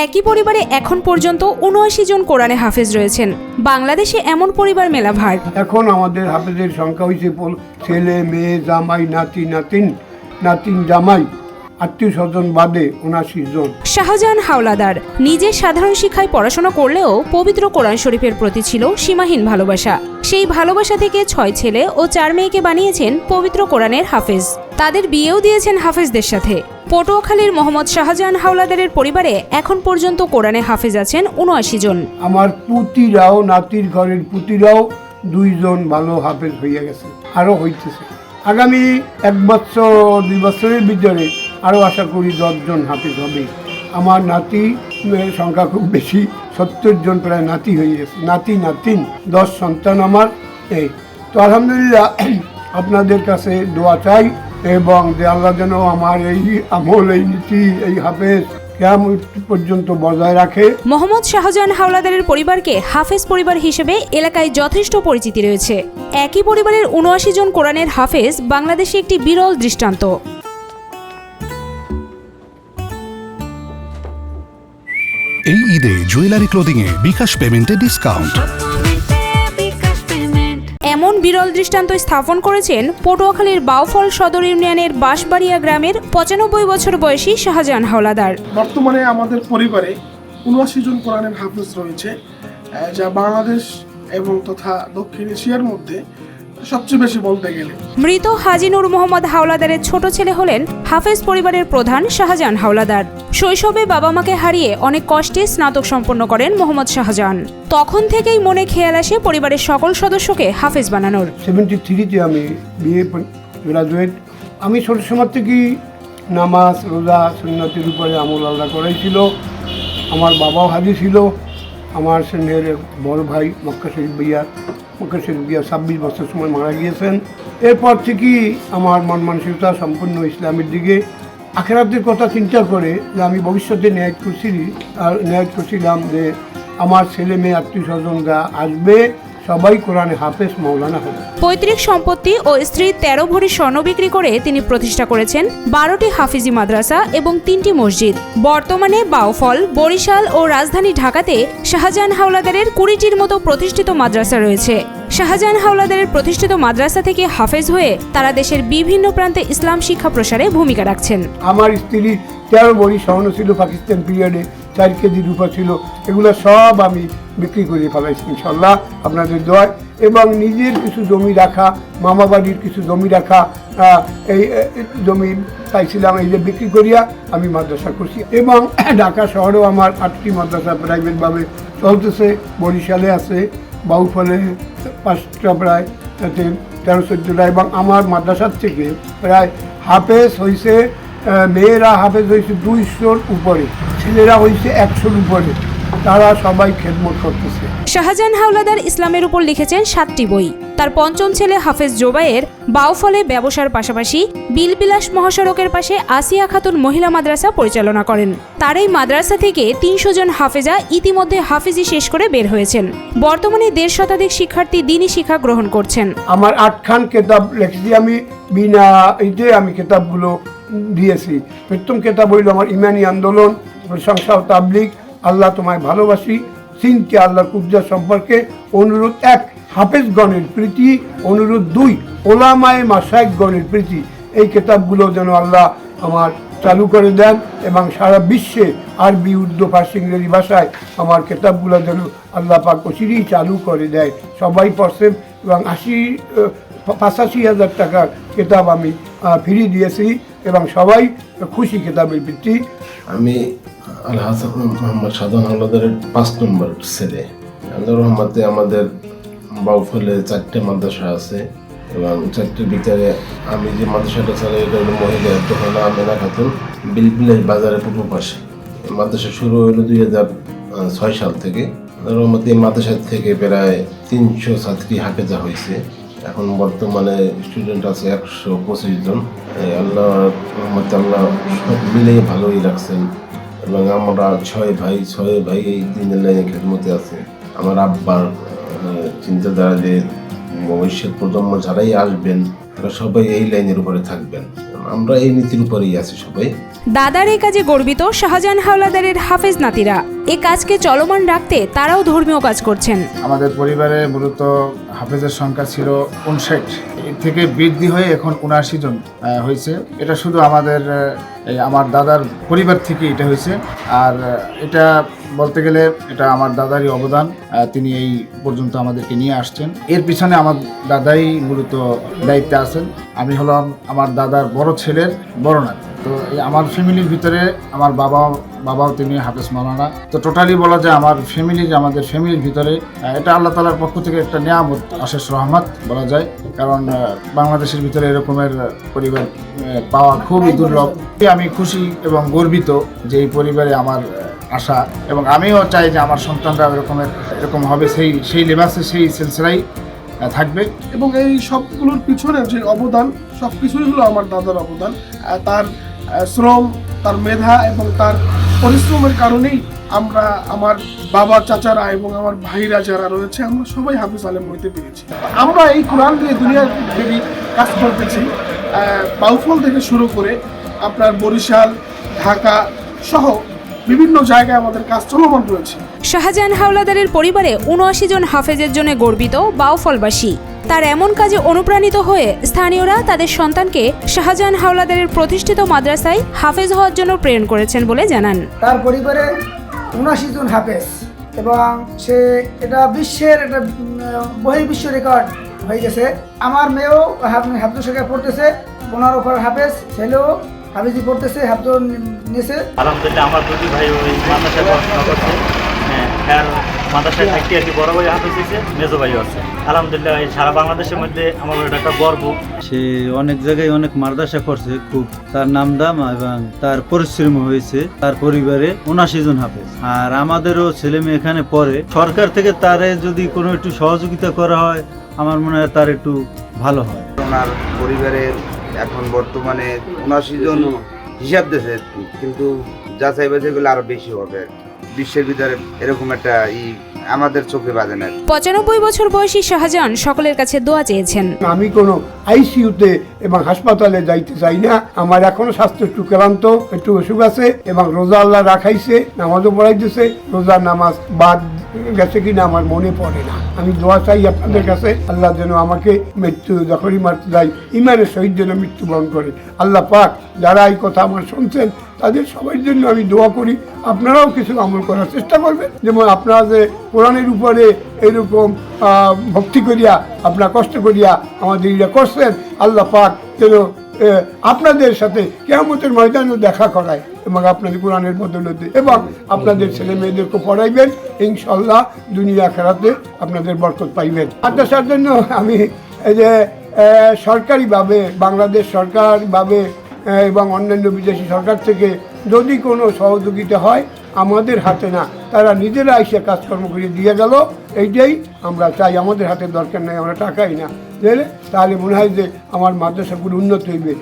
একই পরিবারে এখন পর্যন্ত ৭৯ জন কোরআনে হাফেজ রয়েছেন। বাংলাদেশে এমন পরিবার মেলা ভার। এখন আমাদের হাফেজের সংখ্যা হয়েছে ছেলে, মেয়ে, জামাই, নাতি, নাতিন, জামাই, আত্মীয় স্বজন বাদে ৭৯ জন। শাহজাহান হাওলাদার নিজে সাধারণ শিক্ষায় পড়াশোনা করলেও পবিত্র কোরআন শরীফের প্রতি ছিল সীমাহীন ভালোবাসা। সেই ভালোবাসা থেকে ৬ ছেলে ও ৪ মেয়েকে বানিয়েছেন পবিত্র কোরআনের হাফেজ। তাদের বিয়েও দিয়েছেন হাফেজদের সাথে। পটুয়াখালীর মোহাম্মদ শাহজাহান হাওলাদারের পরিবারে এখন পর্যন্ত কোরআনে হাফেজ আছেন ৭৯ জন। আমার পুতিরাও, নাতির ঘরের পুতিরাও 2 জন ভালো হাফেজ হইয়া গেছে, আরও হইতেছে। আগামী 1 বছর 2 বছরের ভিতরে আরও আশা করি 10 জন হাফেজ হবে। আমার নাতি সংখ্যা খুব বেশি, 70 জন প্রায় নাতি হয়ে গেছে, নাতিন 10 সন্তান আমার। এই তো আলহামদুলিল্লাহ আপনাদের কাছে দোয়া চাই এবং যে আল্লাহ যেন আমার এই আমল, এই নীতি, এই হাফেজ কিয়ামত পর্যন্ত বজায় রাখে। মোহাম্মদ শাহজাহান হাওলাদারের পরিবারকে হাফেজ পরিবার হিসেবে এলাকায় যথেষ্ট পরিচিতি রয়েছে। একই পরিবারের ৭৯ জন কোরআনের হাফেজ বাংলাদেশে একটি বিরল দৃষ্টান্ত। এই ঈদে জুয়েলারি ক্লোদিং এ বিকাশ পেমেন্টে ডিসকাউন্ট। এমন বিরল দৃষ্টান্ত স্থাপন করেছেন পটুয়াখালীর বাউফল সদর ইউনিয়নের বাঁশবাড়িয়া গ্রামের ৯৫ বছর বয়সী শাহজাহান হাওলাদার। বর্তমানে আমাদের পরিবারে ৭৯ জন কোরআনের হাফেজ রয়েছে, যা বাংলাদেশ এবং তথা দক্ষিণ এশিয়ার মধ্যে সবচেয়ে বেশি বলতে গেলে। মৃত হাজী নূর মোহাম্মদ হাওলাদারের ছোট ছেলে হলেন হাফেজ পরিবারের প্রধান শাহজাহান হাওলাদার। শৈশবে বাবা মাকে হারিয়ে অনেক কষ্টে স্নাতক সম্পন্ন করেন মোহাম্মদ শাহজাহান। তখন থেকেই মনে খেয়াল আসে পরিবারের সকল সদস্যকে হাফেজ বানানোর। 73-তে আমি বিএ গ্রাজুয়েট। আমি ছোট সময় থেকেই নামাজ, রোজা, সুন্নতের উপরে আমল আল্লাহ করাইছিল। আমার বাবাও হাজি ছিল। আমার স্নেহের বড় ভাই মক্কা শরীফ ভাইয়া 26 বছর সময় মারা গিয়েছেন। এরপর থেকেই আমার মন মানসিকতা সম্পূর্ণ ইসলামের দিকে, আখিরাতের কথা চিন্তা করে যে আমি ভবিষ্যতে ন্যায় করছিলাম যে আমার ছেলে মেয়ে, আত্মীয় স্বজনরা আসবে, সবাই কোরআনে হাফেজ মাওলানা হবে। পৈতৃক সম্পত্তি ও স্ত্রীর 13 ভরি স্বর্ণ বিক্রি করে তিনি প্রতিষ্ঠা করেছেন 12টি হাফিজি মাদ্রাসা এবং 3টি মসজিদ। বর্তমানে বাউফল, বরিশাল ও রাজধানী ঢাকাতে শাহজাহান হাওলাদারের 20টির মতো প্রতিষ্ঠিত মাদ্রাসা রয়েছে। শাহজাহান হাওলাদারের প্রতিষ্ঠিত মাদ্রাসা থেকে হাফেজ হয়ে তারা দেশের বিভিন্ন প্রান্তে ইসলাম শিক্ষা প্রসারে ভূমিকা রাখছেন। আমার স্ত্রীর 13 ভরি স্বর্ণ ছিল পাকিস্তান পিরিয়ডে, 4 কেজি রূপা ছিল, এগুলো সব আমি বিক্রি করে ফেলাইছি ইনশাল্লাহ আপনাদের দোয়ায়। এবং নিজের কিছু জমি রাখা, মামা বাড়ির কিছু জমি রাখা, এই জমি পাইছিলাম, এই যে বিক্রি করিয়া আমি মাদ্রাসা করছি। এবং ঢাকা শহরেও আমার 8টি মাদ্রাসা প্রাইভেটভাবে চলতেছে। বরিশালে আছে, বাউফলে 5টা, প্রায় 13-14টা। এবং আমার মাদ্রাসার থেকে প্রায় হাফেজ হয়েছে, মেয়েরা হাফেজ হয়েছে 200-র উপরে, ছেলেরা হয়েছে 100-র উপরে। তারা সবাই খেদমত করতেছে। শাহজাহান হাওলাদার ইসলামের উপর লিখেছেন 7টি বই। তার 5ম ছেলে হাফেজ জোবায়ের বাউফলে ব্যবসার পাশাপাশি বিলবিলাস মহাসড়কের পাশে আসিয়া খাতুন মহিলা মাদ্রাসা পরিচালনা করেন। তার এই মাদ্রাসা থেকে 300 জন হাফেজা ইতিমধ্যে হাফিজি শেষ করে বের হয়েছেন। বর্তমানে 1.5 শতাধিক শিক্ষার্থী দ্বীনি শিক্ষা গ্রহণ করছেন। আমার 8খান কেতাব লিখেছি আমি, বিনা এইতে আমি কেতাবগুলো দিয়েছি। প্রথম কেতাব হইল আমার ইমানি আন্দোলন, প্রশংসা ও তাবলীগ, আল্লাহ তোমায় ভালোবাসি, চিনতে আল্লাহর কুদরত সম্পর্কে অনুরোধ 1, হাফেজগণের প্রীতি অনুরোধ 2, ওলামায়ে মাশায়েখগণের প্রীতি। এই কেতাবগুলো যেন আল্লাহ আমার চালু করে দেন এবং সারা বিশ্বে আরবি, উর্দু, ফার্সি, ইংরেজি ভাষায় আমার কেতাবগুলো যেন আল্লাহ পাক অচিরেই চালু করে দেয়। সবাই পড়ছে এবং 85,000 টাকার কেতাব আমি ফ্রি দিয়েছি এবং সবাই খুশি কেতাবের ভিত্তি। আমি আল হাসান মোহাম্মদ শাহজাহান হাওলাদারের 5 নম্বর ছেলে। আল্লাহর রহমতে আমাদের বাউফলে 4টে মাদ্রাসা আছে এবং 4টির ভিতরে আমি যে মাদ্রাসাটা চালাই এটা হলো মহিলা, একটা হলো আমেনা খাতুন, বিলবিলাস বাজারের পূর্ব পাশে। মাদ্রাসা শুরু হলো 2006 সাল থেকে। আল্লাহর রহমতে এই মাদ্রাসা থেকে প্রায় 300 ছাত্রী হাফেজা হয়েছে। এখন বর্তমানে স্টুডেন্ট আছে 125 জন। আল্লাহর রহমতে আল্লাহ সব মিলেই ভালোই রাখছেন এবং আমরা 6 ভাই এই 3 লাইনে খেদমতে আছে। আমার আব্বার চিন্তাধারা যে ভবিষ্যৎ প্রজন্ম যারাই আসবেন তারা সবাই এই লাইনের উপরে থাকবেন, আমরা এই নীতির উপরেই আছি সবাই। দাদার এই কাজে গর্বিত শাহজাহান হাওলাদারের হাফেজ নাতিরা। এই কাজকে চলমান রাখতে তারাও ধর্মীয় কাজ করছেন। আমাদের পরিবারে মূলত হাফেজের সংখ্যা ছিল 59, এর থেকে বৃদ্ধি হয়ে এখন 79 জন হয়েছে। এটা শুধু আমাদের আমার দাদার পরিবার থেকে এটা হয়েছে। আর এটা বলতে গেলে এটা আমার দাদারই অবদান, তিনি এই পর্যন্ত আমাদেরকে নিয়ে আসছেন। এর পিছনে আমার দাদাই মূলত দায়িত্বে আছেন। আমি হলাম আমার দাদার বড় ছেলের বড় নাতি। তো এই আমার ফ্যামিলির ভিতরে আমার বাবাও তিনি হাফেজ মাওলানা। তো টোটালি বলা যায় আমাদের ফ্যামিলির ভিতরে এটা আল্লাহ তাআলার পক্ষ থেকে একটা নিয়ামত, অশেষ রহমত বলা যায়। কারণ বাংলাদেশের ভিতরে এরকমের পরিবার পাওয়া খুবই দুর্লভ। আমি খুশি এবং গর্বিত যে এই পরিবারে আমার আশা, এবং আমিও চাই যে আমার সন্তানরা এরকম হবে, সেই লেবাসে সেই সিলসিলাই থাকবে। এবং এই সবগুলোর পিছনে যে অবদান, সব কিছুই হলো আমার দাদার অবদান। তার শ্রম, তার মেধা এবং তার পরিশ্রমের কারণেই আমরা, আমার বাবা, চাচারা এবং আমার ভাইরা যারা রয়েছে, আমরা সবাই হাফেজ আলেম হইতে পেরেছি। আমরা এই কোরআন দিয়ে দুনিয়াব্যাপী কাজ করতেছি। বাউফল থেকে শুরু করে আপনার বরিশাল, ঢাকা সহ বিভিন্ন জায়গায় আমাদের কাজ চলমান রয়েছে। শাহজাহান হাওলাদারের পরিবারে 79 জন হাফেজের জন্য গর্বিত বাউফলবাসী। তার এমন কাজে অনুপ্রাণিত হয়ে স্থানীয়রা তাদের সন্তানকে শাহজাহান হাওলাদারের প্রতিষ্ঠিত মাদ্রাসায় হাফেজ হওয়ার জন্য প্রেরণ করেছেন বলে জানান। তার পরিবারে 79 জন হাফেজ, এবং সে এটা বিশ্বের একটা বহির্বিশ্ব রেকর্ড হয়ে গেছে। আমার মেয়েও হাফেজ শেখা পড়তেছে, 15 হাফেজ, ছেলেও হাফেজি পড়তেছে, হাফেজ নিয়েছে। আলহামদুলিল্লাহ আমার দুটি ভাই ওই মাদ্রাসায় পড়াশোনা করছে। হ্যাঁ, মাদ্রাসায় থাকতে আর কি বড় ভাই হাফেজ হয়েছে, মেজো ভাইও আছে। আলহামদুলিল্লাহ সারা বাংলাদেশের মধ্যে আমার এটা একটা গর্ব। সে অনেক জায়গায় অনেক মাদ্রাসা করছে, খুব তার নামদাম এবং তার পরিশ্রম হয়েছে। তার পরিবারে 79 জন হাফেজ। আর আমাদেরও ছেলে মেয়ে এখানে পড়ে। সরকার থেকে তারে যদি কোনো একটু সহযোগিতা করা হয়, আমার মনে হয় তার একটু ভালো হয়। ওনার পরিবারের এখন বর্তমানে 79 জন হিসাব দিয়েছে, কিন্তু যাচাই বাছাইগুলো আরো বেশি হবে। বিশ্বের ভিতরে এরকম একটা আমাদের চোখে বাজে না। 95 বছর বয়সী শাহজাহান সকলের কাছে দোয়া চেয়েছেন। আমি কোনো আইসিইউতে এবং হাসপাতালে যাইতে চাই না। আমার এখনো স্বাস্থ্য একটু ক্লান্ত, একটু অসুখ আছে, এবং রোজা আল্লাহ রাখাইছে, নামাজও পড়াইতেছে। রোজার নামাজ বাদ গেছে কিনা আমার মনে পড়ে না। আমি দোয়া চাই আপনাদের কাছে, আল্লাহ যেন আমাকে মৃত্যু যখনই মারতে যাই ইমানের সহিত যেন মৃত্যুবরণ করে। আল্লাহ পাক যারা এই কথা আমার শুনছেন তাদের সবার জন্য আমি দোয়া করি। আপনারাও কিছু আমল করার চেষ্টা করবেন, যেমন আপনারা যে কোরআনের উপরে এরকম ভক্তি করিয়া, আপনার কষ্ট করিয়া আমাদের এটা করছেন, আল্লাহ পাক যেন আপনাদের সাথে কিয়ামতের ময়দানেও দেখা করায়, এবং আপনাদের কোরআনের বদৌলতে, এবং আপনাদের ছেলে মেয়েদেরকে পড়াইবেন। ইনশাল্লাহ দুনিয়া আখিরাতে আপনাদের বরকত পাইবেন। মাদ্রাসার জন্য আমি এই যে সরকারিভাবে, বাংলাদেশ সরকারভাবে এবং অন্যান্য বিদেশি সরকার থেকে যদি কোনো সহযোগিতা হয়, আমাদের হাতে না, তারা নিজেরা এসে কাজকর্ম করে দিয়ে গেল, এইটাই আমরা চাই। আমাদের হাতে দরকার নেই, আমরা টাকাই না দিলে, তাহলে মনে হয় যে আমার মাদ্রাসাগুলো উন্নত হইবে।